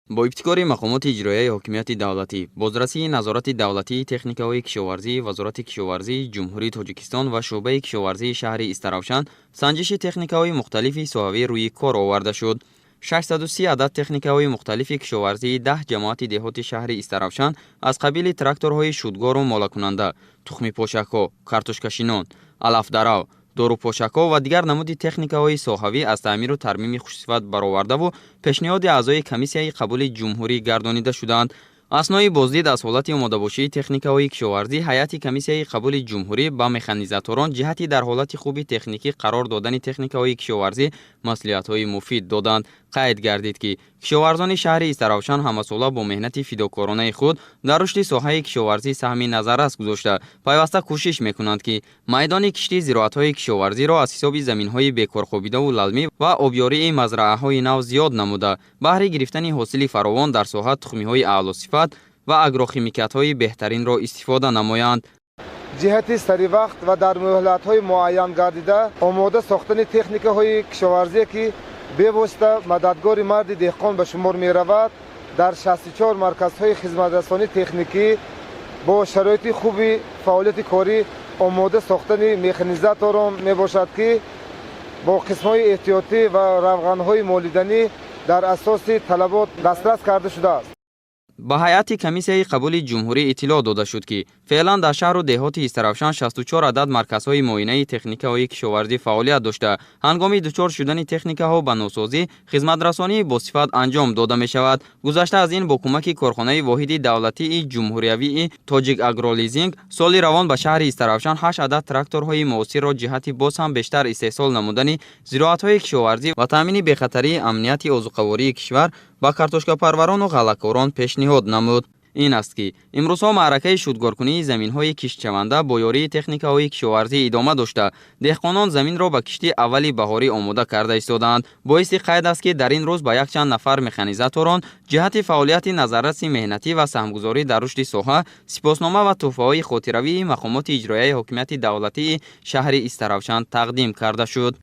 با ابتکار مقامات اجرایی حاکمیت دولتی، بازرسی نظارت دولتی تکنیک‌های کشاورزی، وزارت کشاورزی جمهوری تاجیکستان و شعبه کشاورزی شهر استراوشان سنجش تکنیک‌های مختلف سوهوی روی کار آورده شد. 630 عدد تکنیک‌های مختلف کشاورزی 10 جماعت دهات شهر استراوشان از قبیل تراکتورهای شودگار و مالکننده، تخم پوشک‌ها، کارتوشکشینان، علف درو، دورو پوشک‌ها و دیگر نمود تکنیک‌های سوهوی از تعمیر و ترمیم خوش‌صفت برآورده و پیشنهاد اعضای کمیسیه قبول جمهوری گردانیده شدند. اسنای بازدید از حالت آماده‌باشی تکنیک‌های کشاورزی، هیئت کمیسیه قبول جمهوری با مکانیزاتوران جهتی در حالت خوبی تکنیکی قرار دادن تکنیک‌های کشاورزی مصلحت‌های مفید دادند. قید گردید که کشاورزان شهر استراوشان همساله با مهنت فداکارانه خود در رشد ساحه کشاورزی سهم نظررس گذاشته پیوسته کوشش می‌کنند که میدان کشتی زراعت‌های کشاورزی را از حساب زمین‌های بیکارخوابیده و للمی و آبیاری مزرعه‌های نو زیاد نموده بهره گرفتن حاصل فراوان در ساحه تخمی‌های اعلی‌صفت و اگروخیمیکات‌های بهترین را استفاده نمایند. جهتی سری وقت و در مهلت‌های معین گردیده آماده ساختن تکنیک‌های کشاورزی که به واسطه مددگار مرد دهقان به شمار می رود. در 64 مرکزهای خدمترسانی تکنیکی با شرایط خوبی فعالیت کاری آماده ساختن مکانیزاتوران می باشد که با قسم‌های احتیاطی و روغن‌های مالیدنی در اساس طلبات دسترس کرده شده است. با هیئت کمیسیه قبول جمهوری اطلاع داده شد که فعلا در شهر و دهات استراوشان 64 عدد مرکزهای معاینه تکنیک‌های کشاورزی فعالیت داشته هنگام دچار شدن تکنیک‌ها به نوسازی خدمترسانی با صفت انجام داده می شود. گذشته از این با کمک کارخانه واحد دولتی جمهوریوی تاجیک اگرولیزینگ سال روان به شهر استراوشان 8 عدد تراکتورهای معاصر را جهتی باز هم بیشتر استحصال نمودن زراعت‌های کشاورزی و تامین بخطری امنیت عضوقواری کشور با کارتوشکا پروران و غله‌کاران پیشنهاد نمود. این است که امروزها معرکه شودگارکنی زمین‌های کشتچونده با یاری تکنیک‌های کشاورزی ادامه داشته دهقانان زمین را به کشتی اولی بهاری آماده کرده ایستادند. باعث قید است که در این روز با یک چند نفر مکانیزاتوران جهت فعالیت نظررسی مهنتی و سهمگذاری در رشد ساحه سپاسنامه و تحفه‌های خاطروی مقامات اجرایی حاکمیت دولتی شهر استراوشان تقدیم کرده شد.